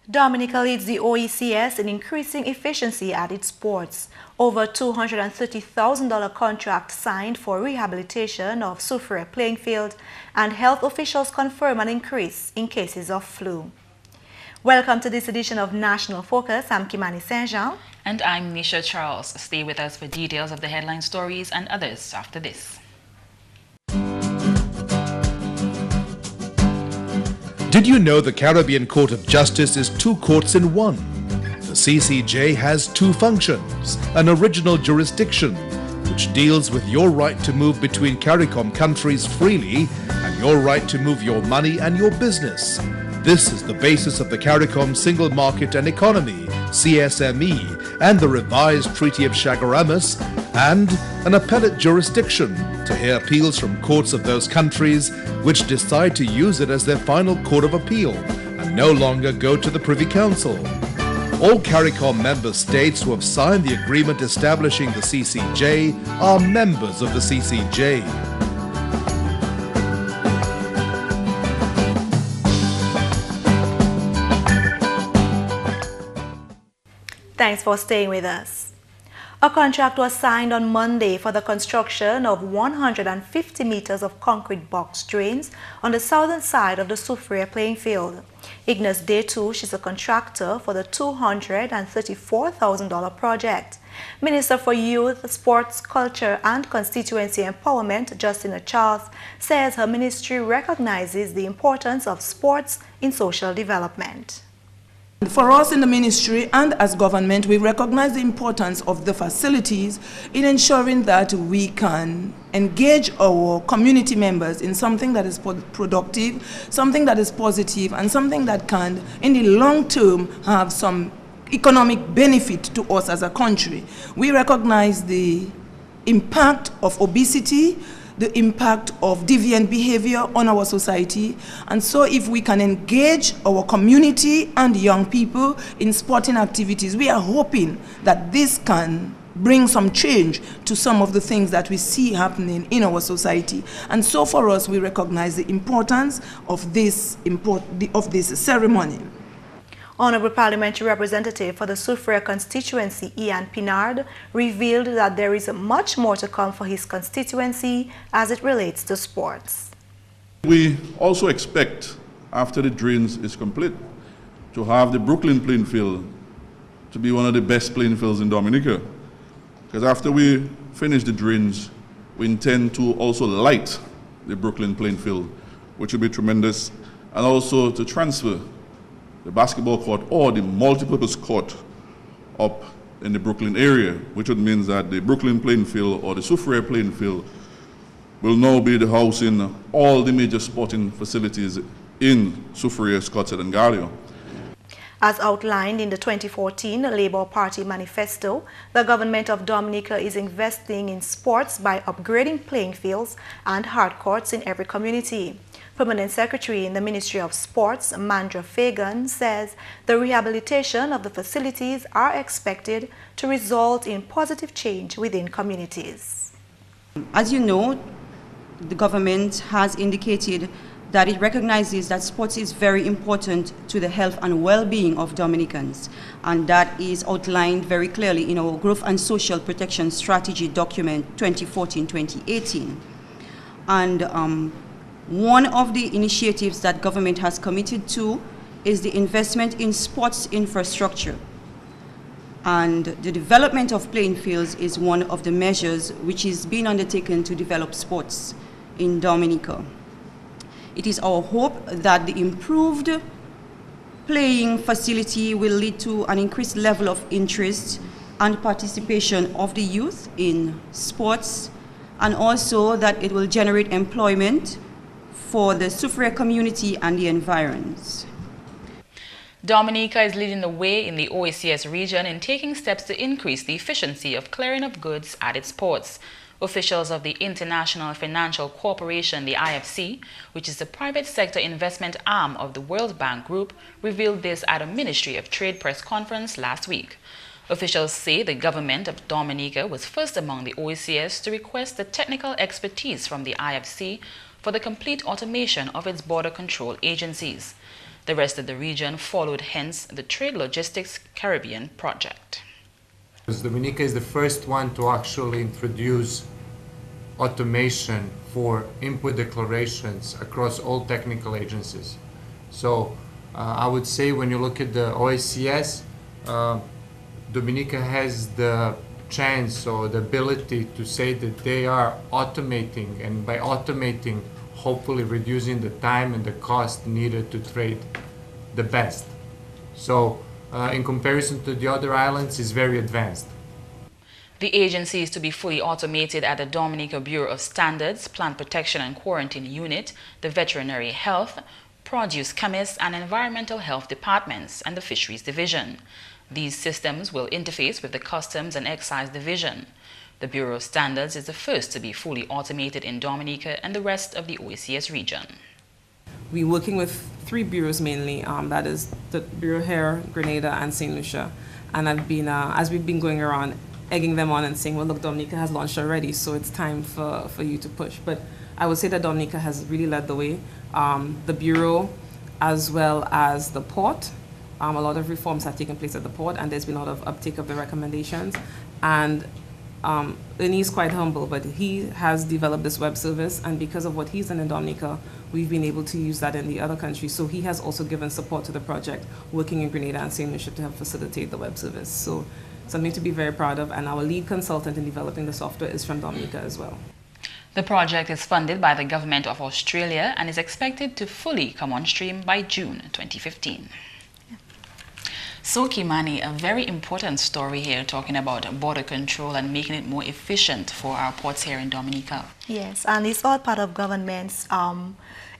Dominica leads the OECS in increasing efficiency at its ports. Over $230,000 contract signed for rehabilitation of Soufriere Playing Field, and health officials confirm an increase in cases of flu. Welcome to this edition of National Focus. I'm Kimani Saint-Jean. And I'm Nisha Charles. Stay with us for details of the headline stories and others after this. Did you know the Caribbean Court of Justice is two courts in one? The CCJ has two functions: an original jurisdiction, which deals with your right to move between CARICOM countries freely, and your right to move your money and your business. This is the basis of the CARICOM Single Market and Economy, CSME, and the revised Treaty of Chaguaramas, and an appellate jurisdiction to hear appeals from courts of those countries which decide to use it as their final court of appeal and no longer go to the Privy Council. All CARICOM member states who have signed the agreement establishing the CCJ are members of the CCJ. Thanks for staying with us. A contract was signed on Monday for the construction of 150 meters of concrete box drains on the southern side of the Soufriere Playing Field. Ignace Detouche is a contractor for the $234,000 project. Minister for Youth, Sports, Culture and Constituency Empowerment, Justina Charles, says her ministry recognizes the importance of sports in social development. For us in the ministry and as government, we recognize the importance of the facilities in ensuring that we can engage our community members in something that is productive, something that is positive, and something that can, in the long term, have some economic benefit to us as a country. We recognize the impact of obesity, the impact of deviant behavior on our society, and so if we can engage our community and young people in sporting activities, we are hoping that this can bring some change to some of the things that we see happening in our society. And so for us, we recognize the importance of this ceremony. Honorable Parliamentary Representative for the Soufriere constituency, Ian Pinard, revealed that there is much more to come for his constituency as it relates to sports. We also expect, after the drains is complete, to have the Brooklyn Playing Field to be one of the best playing fields in Dominica. Because after we finish the drains, we intend to also light the Brooklyn Playing Field, which will be tremendous, and also to transfer the basketball court or the multipurpose court up in the Brooklyn area, which would mean that the Brooklyn Playing Field or the Soufriere Playing Field will now be the house in all the major sporting facilities in Soufriere, Scottsdale and Gallia. As outlined in the 2014 Labour Party manifesto, the government of Dominica is investing in sports by upgrading playing fields and hard courts in every community. Permanent Secretary in the Ministry of Sports, Mandra Fagan, says the rehabilitation of the facilities are expected to result in positive change within communities. As you know, the government has indicated that it recognizes that sports is very important to the health and well-being of Dominicans, and that is outlined very clearly in our Growth and Social Protection Strategy document 2014-2018. And one of the initiatives that government has committed to is the investment in sports infrastructure. And the development of playing fields is one of the measures which is being undertaken to develop sports in Dominica. It is our hope that the improved playing facility will lead to an increased level of interest and participation of the youth in sports, and also that it will generate employment for the Soufriere community and the environs. Dominica is leading the way in the OECS region in taking steps to increase the efficiency of clearing of goods at its ports. Officials of the International Financial Corporation, the IFC, which is the private sector investment arm of the World Bank Group, revealed this at a Ministry of Trade press conference last week. Officials say the government of Dominica was first among the OECS to request the technical expertise from the IFC for the complete automation of its border control agencies. The rest of the region followed, hence the Trade Logistics Caribbean project. Dominica is the first one to actually introduce automation for input declarations across all technical agencies. So I would say when you look at the OECS, Dominica has the chance or the ability to say that they are automating, and by automating, hopefully reducing the time and the cost needed to trade the best. So in comparison to the other islands, is very advanced. The agency is to be fully automated at the Dominica Bureau of Standards, Plant Protection and Quarantine Unit, the Veterinary Health, Produce Chemist and Environmental Health Departments, and the Fisheries Division. These systems will interface with the Customs and Excise Division. The Bureau of Standards is the first to be fully automated in Dominica and the rest of the OECS region. We're working with 3 bureaus mainly, that is the Bureau here, Grenada and St. Lucia. And I've been, as we've been going around, egging them on and saying, well, look, Dominica has launched already, so it's time for you to push. But I would say that Dominica has really led the way. The Bureau, as well as the port, a lot of reforms have taken place at the port, and there's been a lot of uptake of the recommendations. And Lenny's quite humble, but he has developed this web service, and because of what he's done in Dominica, we've been able to use that in the other countries. So he has also given support to the project, working in Grenada and St. Lucia to help facilitate the web service. So something to be very proud of, and our lead consultant in developing the software is from Dominica as well. The project is funded by the Government of Australia and is expected to fully come on stream by June 2015. So Kimani, a very important story here talking about border control and making it more efficient for our ports here in Dominica. Yes, and it's all part of government's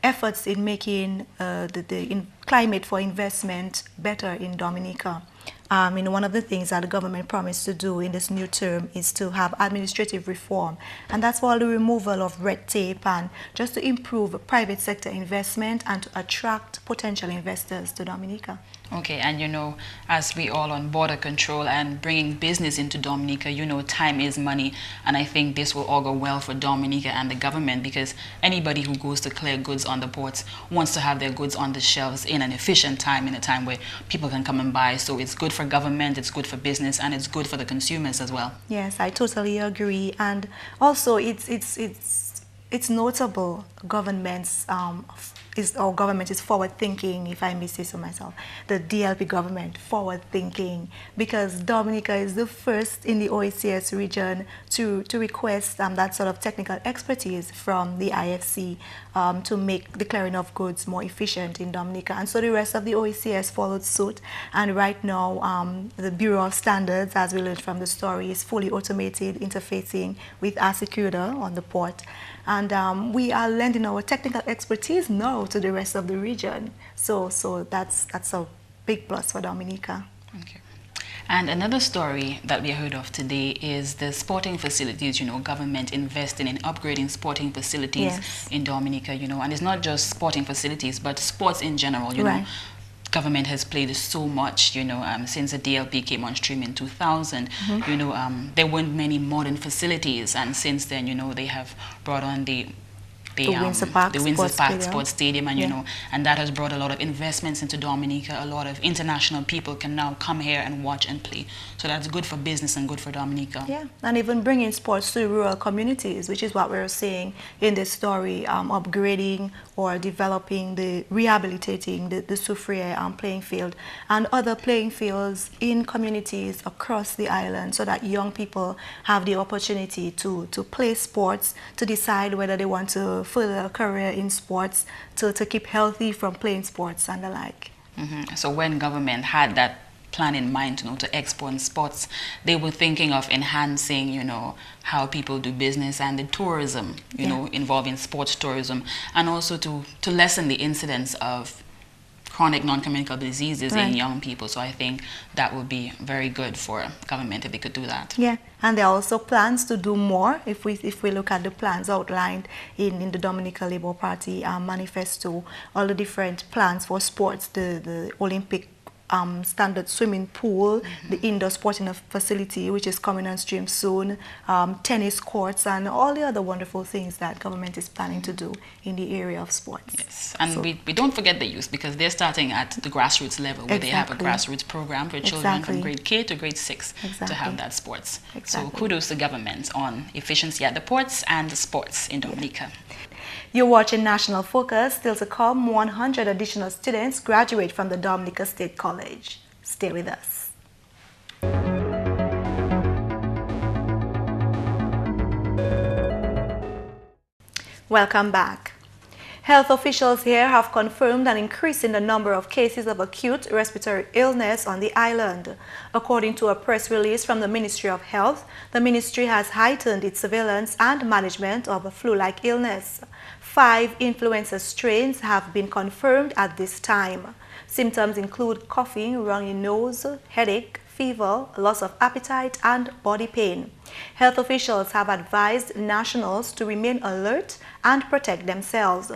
efforts in making the climate for investment better in Dominica. One of the things that the government promised to do in this new term is to have administrative reform, and that's for the removal of red tape and just to improve private sector investment and to attract potential investors to Dominica. Okay, and as we all on border control and bringing business into Dominica, time is money, and I think this will all go well for Dominica and the government, because anybody who goes to clear goods on the ports wants to have their goods on the shelves in an efficient time, in a time where people can come and buy. So it's good for government, it's good for business, and it's good for the consumers as well. Yes, I totally agree, and also it's notable our government is forward-thinking, if I may say so myself, the DLP government forward-thinking, because Dominica is the first in the OECS region to request that sort of technical expertise from the IFC to make the clearing of goods more efficient in Dominica. And so the rest of the OECS followed suit, and right now the Bureau of Standards, as we learned from the story, is fully automated, interfacing with Asecuda on the port. And we are lending our technical expertise now to the rest of the region. So that's a big plus for Dominica. Okay. And another story that we heard of today is the sporting facilities, government investing in upgrading sporting facilities in Dominica, and it's not just sporting facilities, but sports in general, Right. Government has played so much, since the DLP came on stream in 2000. There weren't many modern facilities, and since then, they have brought on the Windsor Park Sports Stadium, and and that has brought a lot of investments into Dominica. A lot of international people can now come here and watch and play. So that's good for business and good for Dominica. Yeah, and even bringing sports to rural communities, which is what we're seeing in this story, upgrading or developing, rehabilitating the Soufriere Playing Field and other playing fields in communities across the island, so that young people have the opportunity to play sports, to decide whether they want to further a career in sports, to keep healthy from playing sports and the like. So when government had that plan in mind, to export sports, they were thinking of enhancing, how people do business and the tourism, involving sports tourism, and also to lessen the incidence of chronic non-communicable diseases in young people. So I think that would be very good for government if they could do that. Yeah, and there are also plans to do more. If we look at the plans outlined in the Dominica Labour Party manifesto, all the different plans for sports, the Olympic standard swimming pool, the indoor sporting facility, which is coming on stream soon, tennis courts, and all the other wonderful things that government is planning to do in the area of sports. Yes, and so, we don't forget the youth, because they're starting at the grassroots level, where they have a grassroots program for children from grade K to grade 6 to have that sports. So kudos to government on efficiency at the ports and the sports in Dominica. You're watching National Focus. Still to come, 100 additional students graduate from the Dominica State College. Stay with us. Welcome back. Health officials here have confirmed an increase in the number of cases of acute respiratory illness on the island. According to a press release from the Ministry of Health, the ministry has heightened its surveillance and management of a flu-like illness. 5 influenza strains have been confirmed at this time. Symptoms include coughing, runny nose, headache, fever, loss of appetite, and body pain. Health officials have advised nationals to remain alert and protect themselves.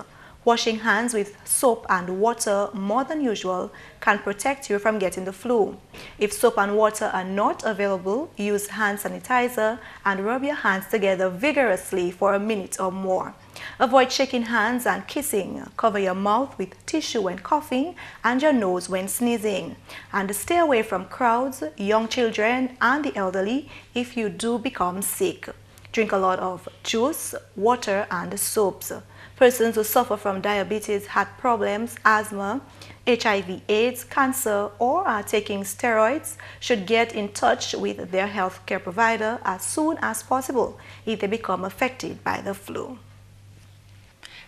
Washing hands with soap and water more than usual can protect you from getting the flu. If soap and water are not available, use hand sanitizer and rub your hands together vigorously for a minute or more. Avoid shaking hands and kissing. Cover your mouth with tissue when coughing and your nose when sneezing. And stay away from crowds, young children, and the elderly if you do become sick. Drink a lot of juice, water, and soaps. Persons who suffer from diabetes, heart problems, asthma, HIV/AIDS, cancer, or are taking steroids should get in touch with their healthcare provider as soon as possible if they become affected by the flu.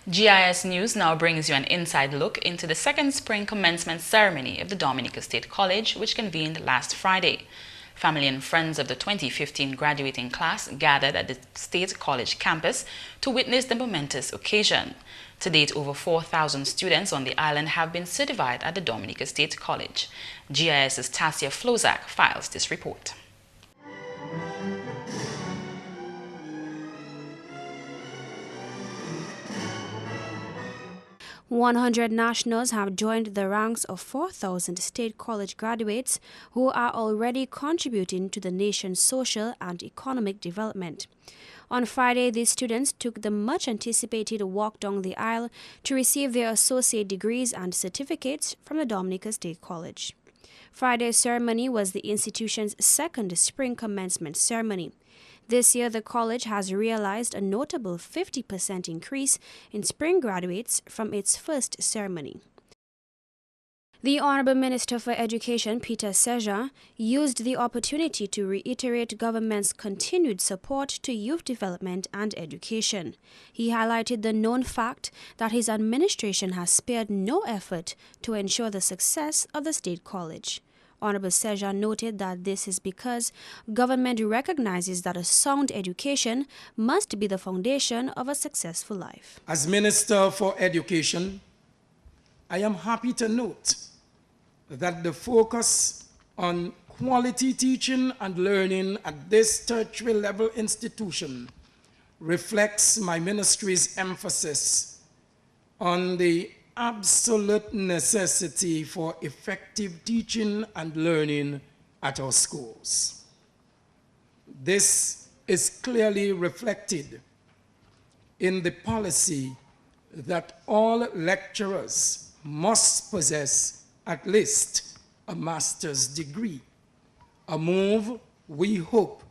GIS News now brings you an inside look into the second spring commencement ceremony of the Dominica State College, which convened last Friday. Family and friends of the 2015 graduating class gathered at the State College campus to witness the momentous occasion. To date, over 4,000 students on the island have been certified at the Dominica State College. GIS's Tasia Flozak files this report. 100 nationals have joined the ranks of 4,000 state college graduates who are already contributing to the nation's social and economic development. On Friday, these students took the much-anticipated walk down the aisle to receive their associate degrees and certificates from the Dominica State College. Friday's ceremony was the institution's second spring commencement ceremony. This year, the college has realized a notable 50% increase in spring graduates from its first ceremony. The Honorable Minister for Education, Peter Seja, used the opportunity to reiterate government's continued support to youth development and education. He highlighted the known fact that his administration has spared no effort to ensure the success of the State College. Honorable Seja noted that this is because government recognizes that a sound education must be the foundation of a successful life. As Minister for Education, I am happy to note that the focus on quality teaching and learning at this tertiary level institution reflects my ministry's emphasis on the absolute necessity for effective teaching and learning at our schools. This is clearly reflected in the policy that all lecturers must possess at least a master's degree, a move we hope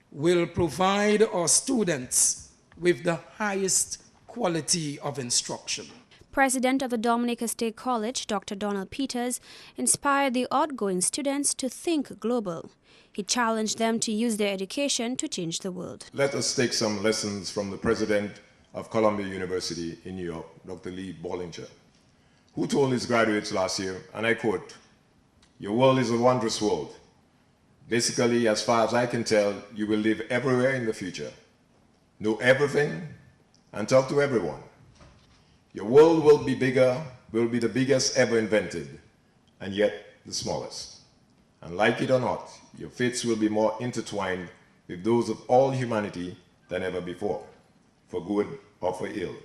will provide our students with the highest quality of instruction. President of the Dominica State College, Dr. Donald Peters, inspired the outgoing students to think global. He challenged them to use their education to change the world. Let us take some lessons from the president of Columbia University in New York, Dr. Lee Bollinger, who told his graduates last year, and I quote, "Your world is a wondrous world. Basically, as far as I can tell, you will live everywhere in the future, know everything, and talk to everyone. Your world will be bigger, will be the biggest ever invented, and yet the smallest. And like it or not, your fates will be more intertwined with those of all humanity than ever before, for good or for ill,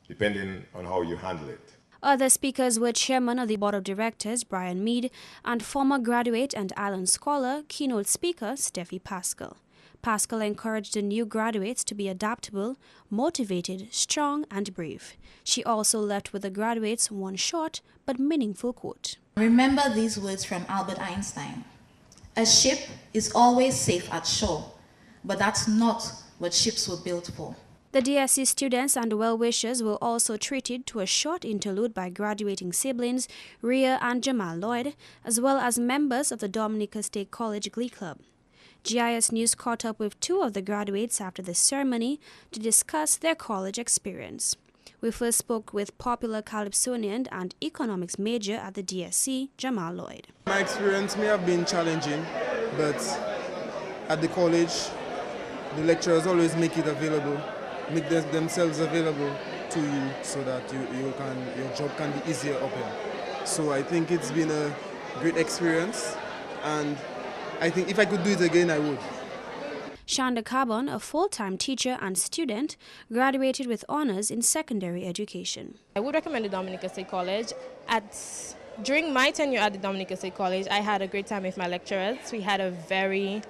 depending on how you handle it." Other speakers were Chairman of the Board of Directors, Brian Mead, and former graduate and Allen Scholar, keynote speaker, Steffi Pascal. Pascal encouraged the new graduates to be adaptable, motivated, strong, and brave. She also left with the graduates one short but meaningful quote. Remember these words from Albert Einstein. A ship is always safe at shore, but that's not what ships were built for. The DSC students and well-wishers were also treated to a short interlude by graduating siblings Rhea and Jamal Lloyd, as well as members of the Dominica State College Glee Club. GIS News caught up with two of the graduates after the ceremony to discuss their college experience. We first spoke with popular calypsonian and economics major at the DSC, Jamal Lloyd. My experience may have been challenging, but at the college, the lecturers always make it available, make themselves available to you so that your job can be easier up here. So I think it's been a great experience, and I think if I could do it again, I would. Shonda Carbon, a full-time teacher and student, graduated with honors in secondary education. I would recommend the Dominica State College. During my tenure at the Dominica State College, I had a great time with my lecturers. We had a very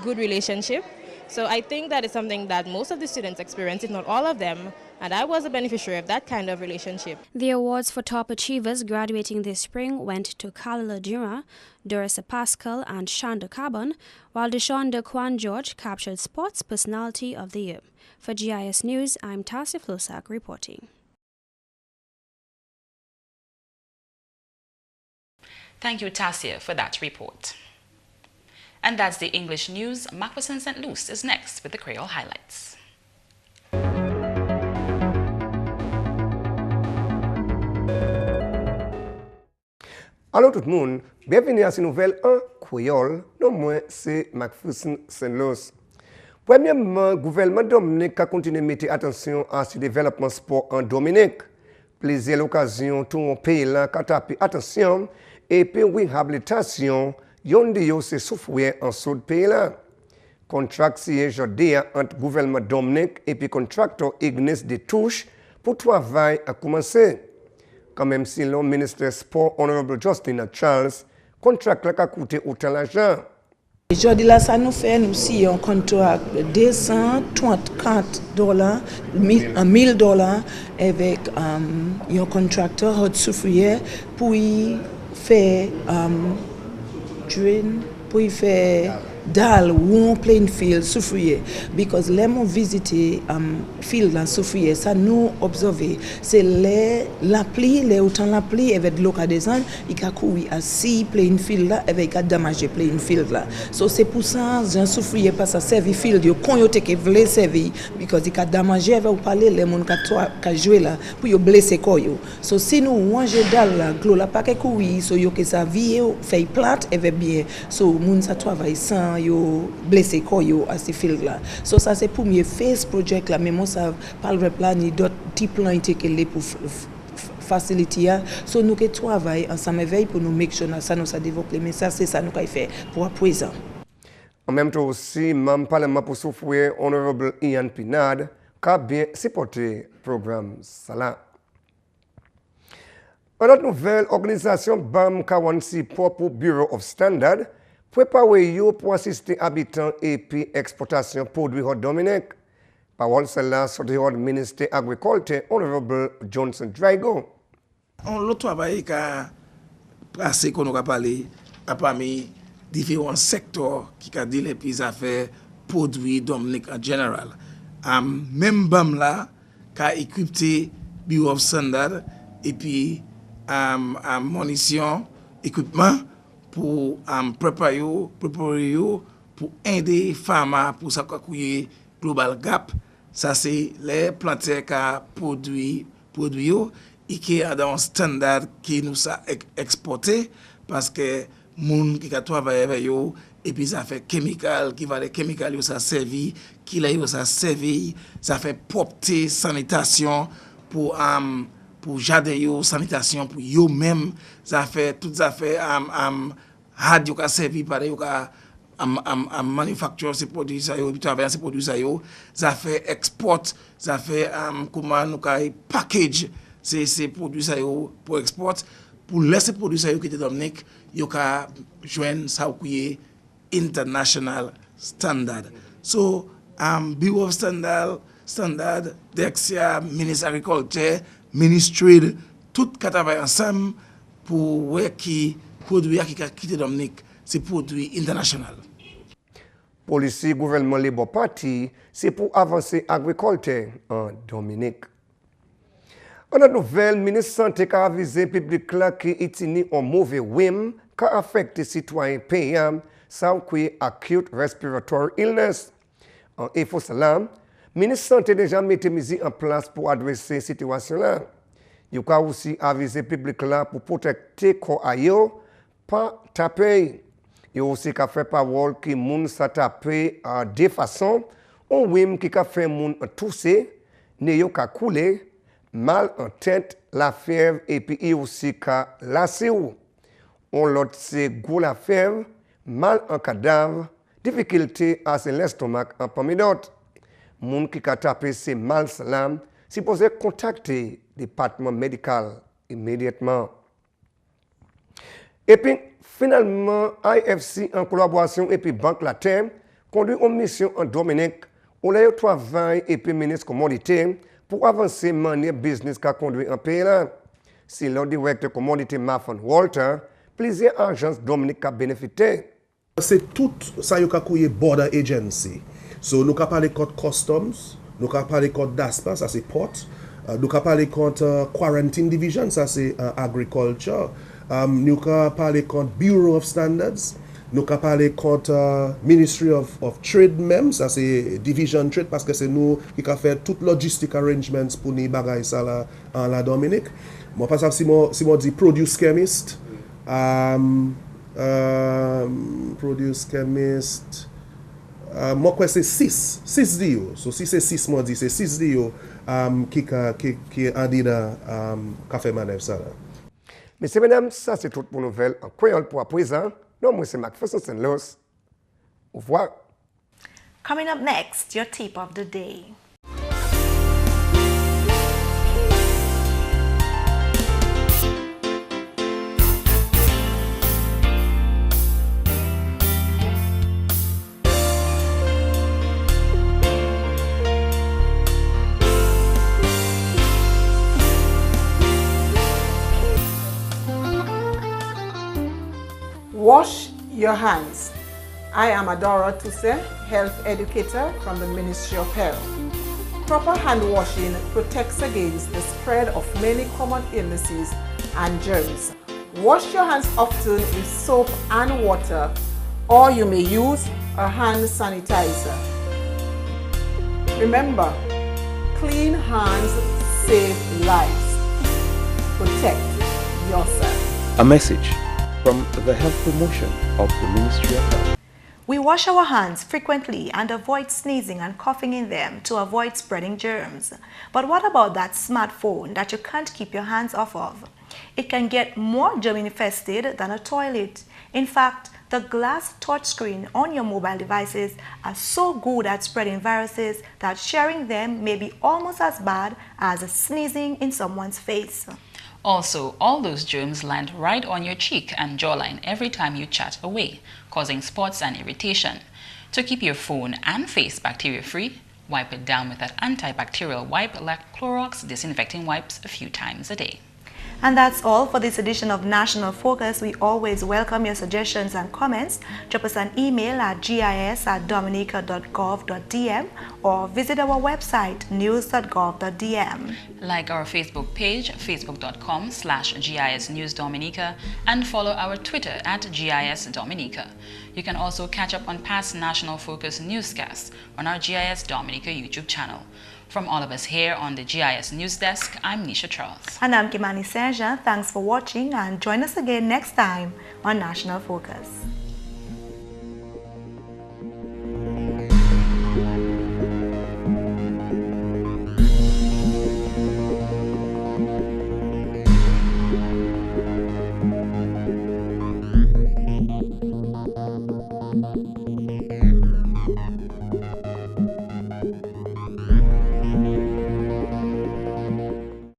good relationship. So I think that is something that most of the students experience, if not all of them, and I was a beneficiary of that kind of relationship. The awards for top achievers graduating this spring went to Kalila Dura, Dorissa Pascal, and Shonda Carbon, while Deshonda Kwan George captured Sports Personality of the Year. For GIS News, I'm Tassia Flosak reporting. Thank you, Tassia, for that report. And that's the English news. McPherson St. Luce is next with the Creole highlights. Allô tout le monde, bienvenue à cette nouvelle en créole. Non moi c'est McPherson St. Luce. Premièrement, le gouvernement Dominique a continué à mettre attention à ce développement sport en Dominique. Plaisir l'occasion tout le pays là qui a tapé attention et puis rehabilitation. Yon de yo se Soufriere en sud pays là. Contrat signé aujourd'hui entre gouvernement Dominique et puis contracteur Ignis de Touche pour travail à commencer. Quand même si le ministre sport Honorable Justin Charles, contrat là a coûté autant d'argent. Aujourd'hui là ça nous fait nous si un contrat de $234, $1,000 avec un contracteur Soufriere pour y faire pour y faire dal ou playing field Soufriere because les mon visiter field la Soufriere ça nous observer c'est la pluie les autant la pluie avec l'eau qui descend il a courir à 6 playing field là avec a damagé playing field là so c'est pour ça Jean Soufriere pas ça servir field yo kon yo te que veut servir because il a damagé avec ou parler les monde qui jouer là pour yo blesser ko yo so si nous manger dal la glo la pas que courir so yo que ça vie fait plate et bien so moun ça travaille sans yo blessé ko yo à ce field là so ça c'est pour mieux face project là mais moi ça parle de plan ni d'autres type plan été que les pour faciliter so nous que travail ensemble veille pour nous make sure ça nous ça développer mais ça c'est ça nous qu'a fait pour à présent. En même temps aussi membre parlement pour Soufriere Honorable Ian Pinard qui a bien supporté programme ça là. Une autre nouvelle organisation BAM Kawansi pour Bureau of Standard préparer yo pour assister habitants et puis exportation produits hors Dominique. Parole celle-là sur le ministre Agriculture Honorable Johnson Drago. On le travail qu'a passé qu'on a parlé à parmi différents secteurs qui a dit les plus affaires produits Dominique en général. Même BAM là qu'a équipé Bureau of Standard et puis munitions, équipement pour préparer pour aider les femmes pour ça couiller global gap ça c'est les planteurs qui produit et qui a dans un standard qui nous a exporté parce que moun qui a travaillé avec yo et puis ça fait chemical qui va les chemicals ça servi qui là ça servi ça fait propreté sanitation pour jardin yo sanitation pour yo même ça fait tout ça fait had yo ka servi par yo ka manufacture ces produits ça yo travailler ces produits ça yo ça fait export ça fait comment nous ka package c'est produit ça yo pour export pour laisser produit ça yo qui était Dominique yo ka joindre ça qui international standard. So Bureau of Standard, Dexia, Ministre Agriculture, Ministry, tout ka travaille ensemble pour voir qui produit qui ka quitter Dominique, c'est produit international. Policy gouvernement Labour Party, c'est pour avancer agriculture en Dominique. En autre nouvelle, ministre santé a avisé public là qui est un mauvais whim qui affecte les citoyens payants sans qu'il acute respiratory illness. En effet, cela, ministre santé déjà mis des mesures en place pour adresser cette situation-là. Il a aussi avisé public là pour protéger corps ailleurs, pas taper. Il a aussi fait parole que moun sa taper de façon, on whim qui a fait moun tousser, ne yo ka couler, mal en tête, la fièvre et puis il aussi ka lassé ou. On l'autre c'est gros la fièvre, mal en cadavre, difficulté à l'estomac en parmi d'autres. Moun qui ka tapé c'est mal salam, supposé contacter le département médical immédiatement. Et puis finalement, IFC en collaboration et puis Banque Latin conduit une mission en Dominique où les travail et puis ministre commodité pour avancer manière business qu'a conduit en pays là. C'est le directeur commodité Marfan Walter, plusieurs agences Dominique a bénéficié. C'est tout ça qui a border agency. So nous avons parlé de customs, nous avons parlé de DASPA, ça c'est port, nous avons parlé de quarantine division, ça c'est agriculture. Nous avons parlé de Bureau of Standards, nous avons parlé de Ministry of Trade même, ça c'est Division Trade parce que c'est nous qui avons fait tout logistic arrangements pour nous bagailler ça là en la Dominique. Moi par exemple si moi dis produce chemist, produce chemist, moi quoi c'est 6 dio. So si c'est 6 moi dis c'est 6 dio qui a dit qu'a fait manœuvre ça là. Messieurs, mesdames, ça c'est tout pour nouvelle en créole pour à présent. Non, moi c'est McPherson Luce. Au revoir. Coming up next, your tip of the day. Wash your hands. I am Adora Tuse, health educator from the Ministry of Health. Proper hand washing protects against the spread of many common illnesses and germs. Wash your hands often with soap and water, or you may use a hand sanitizer. Remember, clean hands save lives. Protect yourself. A message from the Health Promotion of the Ministry of Health. We wash our hands frequently and avoid sneezing and coughing in them to avoid spreading germs. But what about that smartphone that you can't keep your hands off of? It can get more germ-infested than a toilet. In fact, the glass touchscreen on your mobile devices are so good at spreading viruses that sharing them may be almost as bad as sneezing in someone's face. Also, all those germs land right on your cheek and jawline every time you chat away, causing spots and irritation. To keep your phone and face bacteria-free, wipe it down with that antibacterial wipe like Clorox disinfecting wipes a few times a day. And that's all for this edition of National Focus. We always welcome your suggestions and comments. Drop us an email at gis@dominica.gov.dm or visit our website news.gov.dm. Like our Facebook page, facebook.com/GIS News Dominica, and follow our Twitter at GIS Dominica. You can also catch up on past National Focus newscasts on our GIS Dominica YouTube channel. From all of us here on the GIS News Desk, I'm Nisha Charles. And I'm Kimani. Thanks for watching and join us again next time on National Focus.